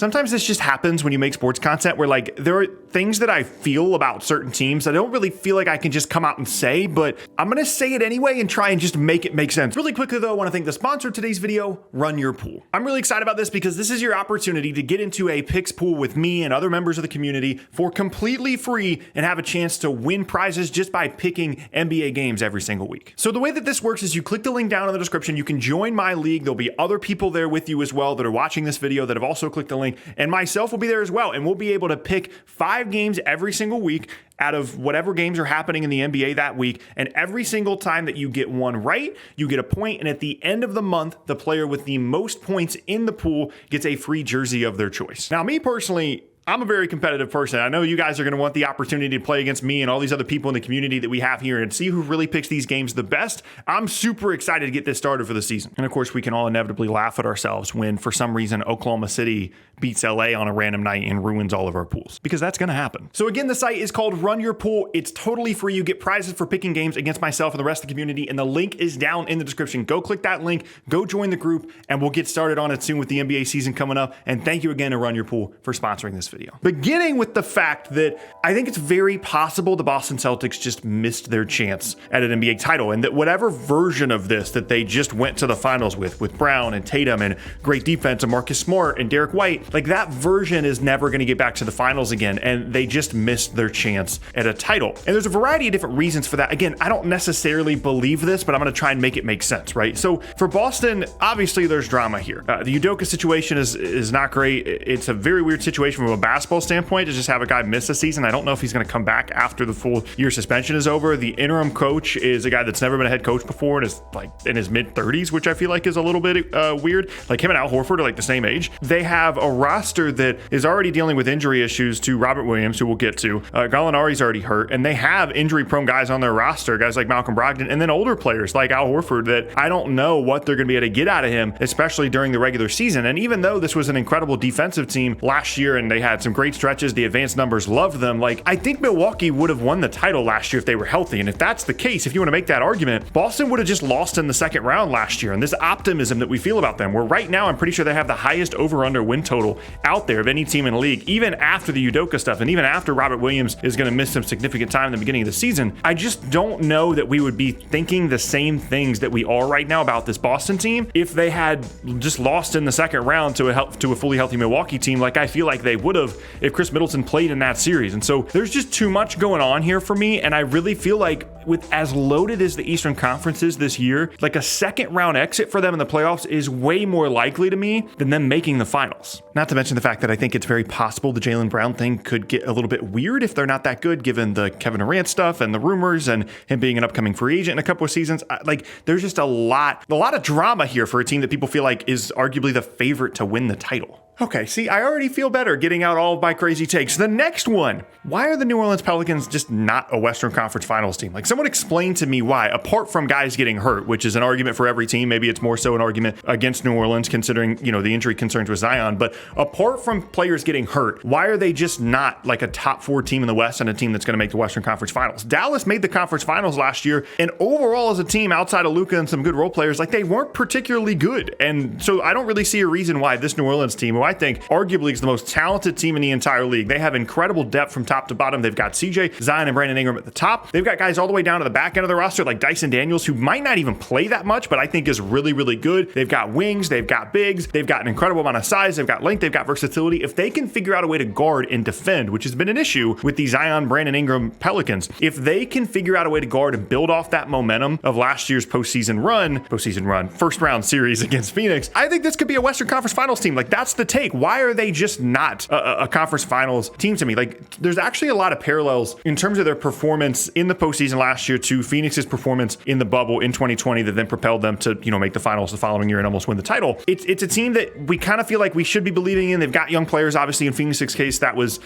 sometimes this just happens when you make sports content where like there are things that I feel about certain teams that I don't really feel like I can just come out and say, but I'm going to say it anyway and try and just make it make sense. Really quickly though, I want to thank the sponsor of today's video, Run Your Pool. I'm really excited about this because this is your opportunity to get into a picks pool with me and other members of the community for completely free and have a chance to win prizes just by picking NBA games every single week. So the way that this works is you click the link down in the description. You can join my league. There'll be other people there with you as well that are watching this video that have also clicked the link, and myself will be there as well. And we'll be able to pick 5 games every single week out of whatever games are happening in the NBA that week. And every single time that you get one right, you get a point. And at the end of the month, the player with the most points in the pool gets a free jersey of their choice. Now, me personally, I'm a very competitive person. I know you guys are going to want the opportunity to play against me and all these other people in the community that we have here and see who really picks these games the best. I'm super excited to get this started for the season. And of course, we can all inevitably laugh at ourselves when, for some reason, Oklahoma City beats LA on a random night and ruins all of our pools, because that's going to happen. So again, the site is called Run Your Pool. It's totally free. You get prizes for picking games against myself and the rest of the community, and the link is down in the description. Go click that link, go join the group, and we'll get started on it soon with the NBA season coming up. And thank you again to Run Your Pool for sponsoring this video. Beginning with the fact that I think it's very possible the Boston Celtics just missed their chance at an NBA title, and that whatever version of this that they just went to the finals with Brown and Tatum and great defense and Marcus Smart and Derek White, like that version is never going to get back to the finals again, and they just missed their chance at a title. And there's a variety of different reasons for that. Again, I don't necessarily believe this, but I'm going to try and make it make sense, right? So for Boston, obviously there's drama here. The Udoka situation is not great. It's a very weird situation from a basketball standpoint to just have a guy miss a season. I don't know if he's going to come back after the full year suspension is over. The interim coach is a guy that's never been a head coach before and is like in his mid 30s, which I feel like is a little bit weird. Like him and Al Horford are like the same age. They have a roster that is already dealing with injury issues to Robert Williams, who we'll get to. Gallinari's already hurt, and they have injury-prone guys on their roster, guys like Malcolm Brogdon, and then older players like Al Horford that I don't know what they're going to be able to get out of him, especially during the regular season. And even though this was an incredible defensive team last year and they had some great stretches, the advanced numbers loved them, like I think Milwaukee would have won the title last year if they were healthy. And if that's the case, if you want to make that argument, Boston would have just lost in the second round last year. And this optimism that we feel about them, where right now I'm pretty sure they have the highest over-under win total out there of any team in the league, even after the Udoka stuff and even after Robert Williams is going to miss some significant time in the beginning of the season. I just don't know that we would be thinking the same things that we are right now about this Boston team if they had just lost in the second round to a fully healthy Milwaukee team, like I feel like they would have if Chris Middleton played in that series. And so there's just too much going on here for me, and I really feel like with as loaded as the Eastern Conference is this year, like a second round exit for them in the playoffs is way more likely to me than them making the finals. Not to mention the fact that I think it's very possible the Jaylen Brown thing could get a little bit weird if they're not that good, given the Kevin Durant stuff and the rumors and him being an upcoming free agent in a couple of seasons. Like there's just a lot of drama here for a team that people feel like is arguably the favorite to win the title. Okay, see, I already feel better getting out all of my crazy takes. The next one, why are the New Orleans Pelicans just not a Western Conference Finals team? Like, someone explain to me why, apart from guys getting hurt, which is an argument for every team. Maybe it's more so an argument against New Orleans, considering, the injury concerns with Zion. But apart from players getting hurt, why are they just not like a top 4 team in the West and a team that's going to make the Western Conference Finals? Dallas made the conference finals last year, and overall as a team, outside of Luka and some good role players, like they weren't particularly good. And so I don't really see a reason why this New Orleans team, who I think arguably is the most talented team in the entire league. They have incredible depth from top to bottom. They've got CJ, Zion, and Brandon Ingram at the top. They've got guys all the way down to the back end of the roster like Dyson Daniels, who might not even play that much, but I think is really, really good. They've got wings, they've got bigs, they've got an incredible amount of size, they've got length, they've got versatility. If they can figure out a way to guard and defend, which has been an issue with the Zion, Brandon Ingram Pelicans, if they can figure out a way to guard and build off that momentum of last year's postseason run, first round series against Phoenix, I think this could be a Western Conference Finals team. Like, that's the take. Why are they just not a conference finals team to me? Like, there's actually a lot of parallels in terms of their performance in the postseason last year to Phoenix's performance in the bubble in 2020 that then propelled them to, make the finals the following year and almost win the title. It's a team that we kind of feel like we should be believing in. They've got young players, obviously. In Phoenix's case, that was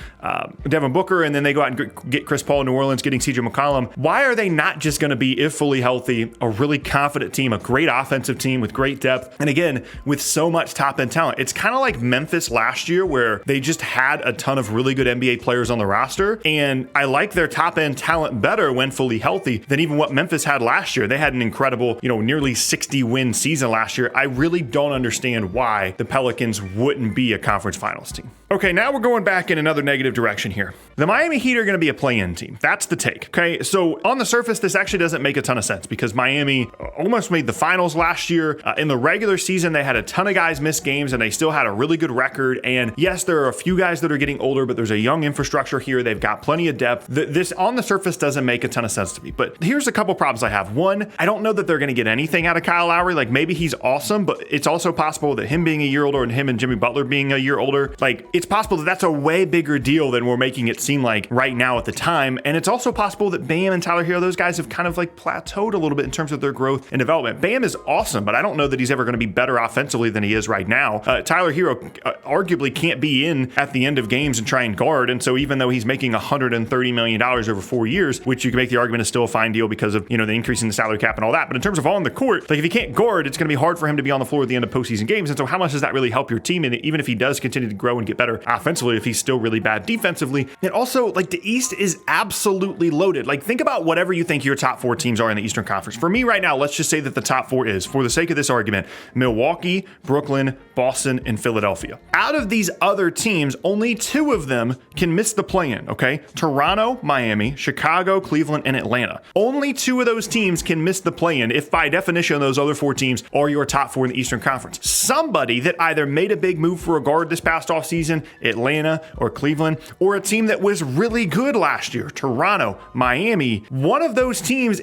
Devin Booker, and then they go out and get Chris Paul in New Orleans, getting CJ McCollum. Why are they not just going to be, if fully healthy, a really confident team, a great offensive team with great depth, and again, with so much top-end talent? It's kind of like Memphis last year where they just had a ton of really good NBA players on the roster. And I like their top end talent better when fully healthy than even what Memphis had last year. They had an incredible, nearly 60 win season last year. I really don't understand why the Pelicans wouldn't be a conference finals team. Okay, now we're going back in another negative direction here. The Miami Heat are going to be a play-in team. That's the take. Okay, so on the surface, this actually doesn't make a ton of sense because Miami almost made the finals last year. In the regular season, they had a ton of guys miss games and they still had a really good record. And yes, there are a few guys that are getting older, but there's a young infrastructure here. They've got plenty of depth. This on the surface doesn't make a ton of sense to me. But here's a couple problems I have. One, I don't know that they're going to get anything out of Kyle Lowry. Like maybe he's awesome, but it's also possible that him being a year older and him and Jimmy Butler being a year older, like it's possible that that's a way bigger deal than we're making it seem like right now at the time. And it's also possible that Bam and Tyler Hero, those guys have kind of like plateaued a little bit in terms of their growth and development. Bam is awesome, but I don't know that he's ever going to be better offensively than he is right now. Tyler Hero arguably can't be in at the end of games and try and guard. And so even though he's making $130 million over 4 years, which you can make the argument is still a fine deal because of, the increase in the salary cap and all that. But in terms of on the court, like if he can't guard, it's going to be hard for him to be on the floor at the end of postseason games. And so how much does that really help your team? And even if he does continue to grow and get better offensively, if he's still really bad defensively, and also like the East is absolutely loaded. Like think about whatever you think your top 4 teams are in the Eastern Conference. For me right now, let's just say that the top 4 is, for the sake of this argument, Milwaukee, Brooklyn, Boston, and Philadelphia. Out of these other teams, only 2 of them can miss the play-in, okay? Toronto, Miami, Chicago, Cleveland, and Atlanta. Only 2 of those teams can miss the play-in if by definition those other 4 teams are your top 4 in the Eastern Conference. Somebody that either made a big move for a guard this past offseason, Atlanta or Cleveland, or a team that was really good last year, Toronto, Miami, one of those teams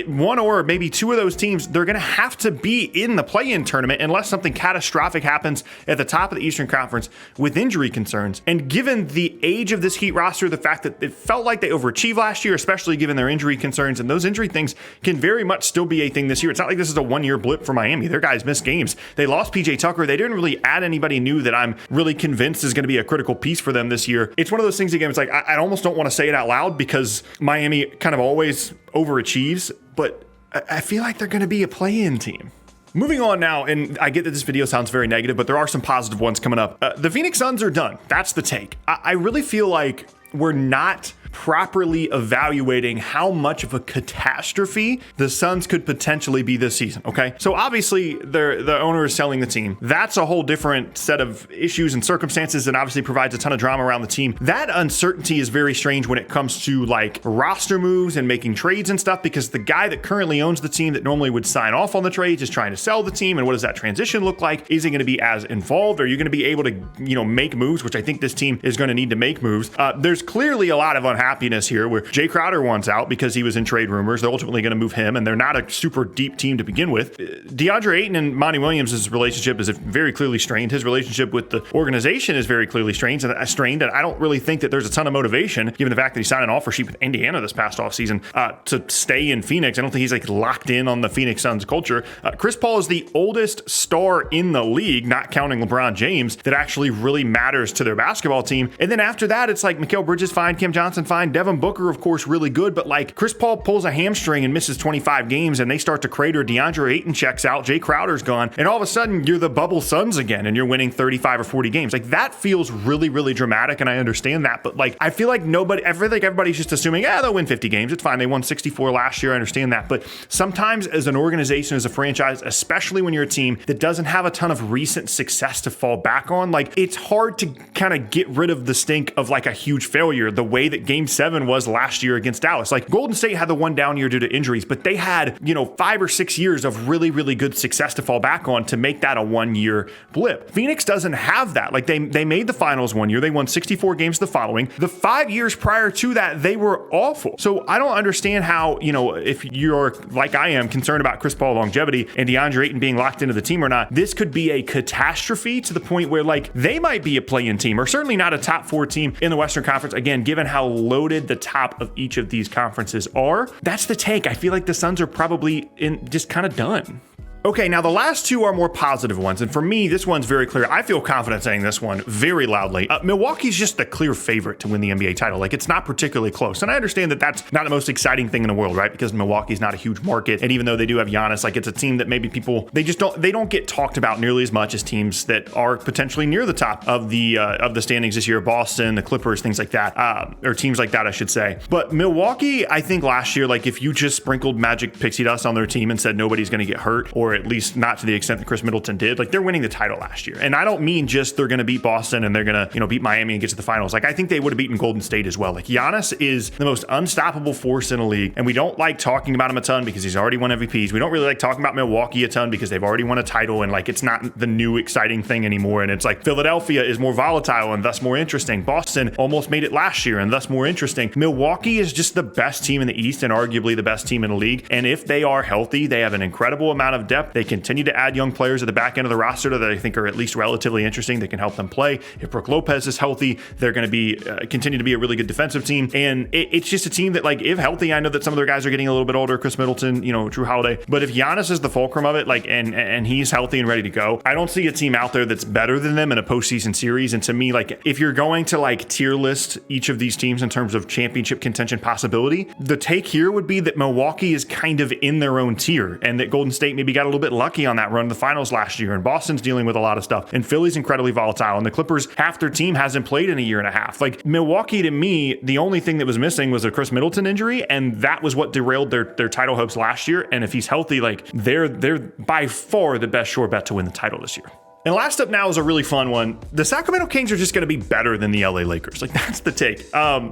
one or maybe 2 of those teams, they're going to have to be in the play-in tournament unless something catastrophic happens at the top of the Eastern Conference with injury concerns. And given the age of this Heat roster, the fact that it felt like they overachieved last year, especially given their injury concerns, and those injury things can very much still be a thing this year. It's not like this is a one-year blip for Miami. Their guys missed games. They lost PJ Tucker. They didn't really add anybody new that I'm really convinced is going to be a critical piece for them this year. It's one of those things, again, it's like I almost don't want to say it out loud because Miami kind of always overachieves, but I feel like they're going to be a play-in team. Moving on now, and I get that this video sounds very negative, but there are some positive ones coming up. The Phoenix Suns are done. That's the take. I really feel like we're not properly evaluating how much of a catastrophe the Suns could potentially be this season, okay? So obviously the owner is selling the team. That's a whole different set of issues and circumstances and obviously provides a ton of drama around the team. That uncertainty is very strange when it comes to like roster moves and making trades and stuff because the guy that currently owns the team that normally would sign off on the trades is trying to sell the team. And what does that transition look like? Is he going to be as involved? Are you going to be able to, make moves, which I think this team is going to need to make moves? There's clearly a lot of unhappiness here where Jay Crowder wants out because he was in trade rumors. They're ultimately going to move him, and they're not a super deep team to begin with. DeAndre Ayton and Monty Williams' relationship is very clearly strained. His relationship with the organization is very clearly strained, and I don't really think that there's a ton of motivation, given the fact that he signed an offer sheet with Indiana this past offseason to stay in Phoenix. I don't think he's like locked in on the Phoenix Suns culture. Chris Paul is the oldest star in the league, not counting LeBron James, that actually really matters to their basketball team. And then after that, it's like Mikal Bridges fine, Cam Johnson fine, Devin Booker, of course, really good, but like Chris Paul pulls a hamstring and misses 25 games and they start to crater. DeAndre Ayton checks out, Jay Crowder's gone, and all of a sudden you're the bubble Suns again and you're winning 35 or 40 games. Like that feels really, really dramatic, and I understand that, but like I feel like everybody's just assuming, they'll win 50 games. It's fine. They won 64 last year. I understand that, but sometimes as an organization, as a franchise, especially when you're a team that doesn't have a ton of recent success to fall back on, like it's hard to kind of get rid of the stink of like a huge failure the way that Game 7 was last year against Dallas. Like Golden State had the one down year due to injuries, but they had, 5 or 6 years of really, really good success to fall back on to make that a 1-year blip. Phoenix doesn't have that. Like they made the finals one year. They won 64 games the following. The 5 years prior to that, they were awful. So I don't understand how, if you're like I am concerned about Chris Paul longevity and DeAndre Ayton being locked into the team or not, this could be a catastrophe to the point where like they might be a play-in team or certainly not a top 4 team in the Western Conference. Again, given how loaded the top of each of these conferences are, that's the take. I feel like the Suns are probably just kind of done. Okay, now the last two are more positive ones, and for me, this one's very clear. I feel confident saying this one very loudly. Milwaukee's just the clear favorite to win the NBA title. Like, it's not particularly close, and I understand that that's not the most exciting thing in the world, right? Because Milwaukee's not a huge market, and even though they do have Giannis, like, it's a team that maybe people they don't get talked about nearly as much as teams that are potentially near the top of the standings this year. Boston, the Clippers, things like that, or teams like that, I should say. But Milwaukee, I think last year, like, if you just sprinkled magic pixie dust on their team and said nobody's going to get hurt, or at least not to the extent that Chris Middleton did, like, they're winning the title last year. And I don't mean just they're going to beat Boston and they're going to, beat Miami and get to the finals. Like, I think they would have beaten Golden State as well. Like, Giannis is the most unstoppable force in the league, and we don't like talking about him a ton because he's already won MVPs. We don't really like talking about Milwaukee a ton because they've already won a title, and like, it's not the new exciting thing anymore. And it's like Philadelphia is more volatile and thus more interesting. Boston almost made it last year and thus more interesting. Milwaukee is just the best team in the East and arguably the best team in the league. And if they are healthy, they have an incredible amount of depth. They continue to add young players at the back end of the roster that I think are at least relatively interesting. They can help them play. If Brook Lopez is healthy, they're going to be continue to be a really good defensive team. And it's just a team that, like, if healthy, I know that some of their guys are getting a little bit older, Chris Middleton, Drew Holiday. But if Giannis is the fulcrum of it, like, and he's healthy and ready to go, I don't see a team out there that's better than them in a postseason series. And to me, like, if you're going to like tier list each of these teams in terms of championship contention possibility, the take here would be that Milwaukee is kind of in their own tier, and that Golden State maybe got a little bit lucky on that run to the finals last year, and Boston's dealing with a lot of stuff, and Philly's incredibly volatile, and the Clippers, half their team hasn't played in a year and a half. Like, Milwaukee, to me, the only thing that was missing was a Chris Middleton injury, and that was what derailed their title hopes last year. And if he's healthy, like, they're by far the best sure bet to win the title this year. And last up now is a really fun one. The Sacramento Kings are just going to be better than the LA Lakers. Like, that's the take.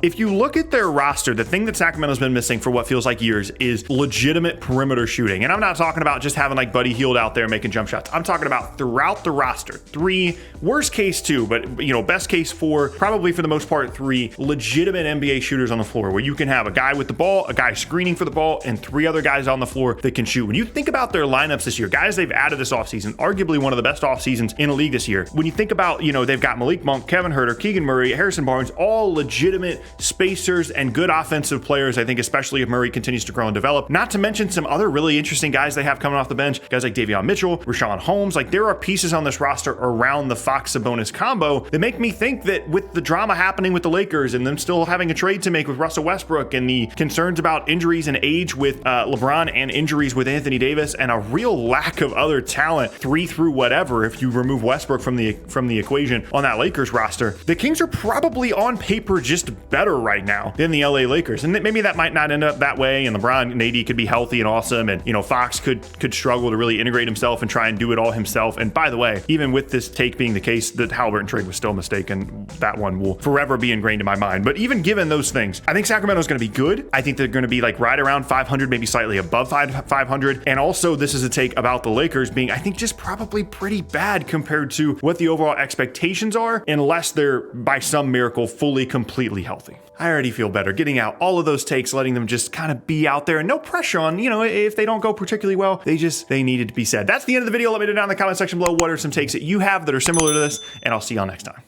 If you look at their roster, the thing that Sacramento's been missing for what feels like years is legitimate perimeter shooting. And I'm not talking about just having like Buddy Hield out there making jump shots. I'm talking about throughout the roster. 3, worst case 2, but best case 4, probably for the most part 3 legitimate NBA shooters on the floor, where you can have a guy with the ball, a guy screening for the ball, and 3 other guys on the floor that can shoot. When you think about their lineups this year, guys they've added this offseason, arguably one of the best offseasons in the league this year. When you think about, they've got Malik Monk, Kevin Huerter, Keegan Murray, Harrison Barnes, all legitimate spacers and good offensive players, I think, especially if Murray continues to grow and develop. Not to mention some other really interesting guys they have coming off the bench, guys like Davion Mitchell, Rashawn Holmes. Like, there are pieces on this roster around the Fox-Sabonis combo that make me think that with the drama happening with the Lakers and them still having a trade to make with Russell Westbrook, and the concerns about injuries and age with LeBron, and injuries with Anthony Davis, and a real lack of other talent, 3 through whatever, if you remove Westbrook from the equation on that Lakers roster, the Kings are probably on paper just better right now than the LA Lakers. And maybe that might not end up that way, and LeBron and AD could be healthy and awesome, and Fox could struggle to really integrate himself and try and do it all himself. And by the way, even with this take being the case, the Halliburton trade was still a mistake, and that one will forever be ingrained in my mind. But even given those things, I think Sacramento's going to be good. I think they're going to be like right around 500, maybe slightly above 500. And also, this is a take about the Lakers being, I think, just probably pretty bad compared to what the overall expectations are, unless they're by some miracle fully, completely healthy. I already feel better getting out all of those takes, letting them just kind of be out there, and no pressure on, if they don't go particularly well, they needed to be said. That's the end of the video. Let me know down in the comment section below what are some takes that you have that are similar to this, and I'll see y'all next time.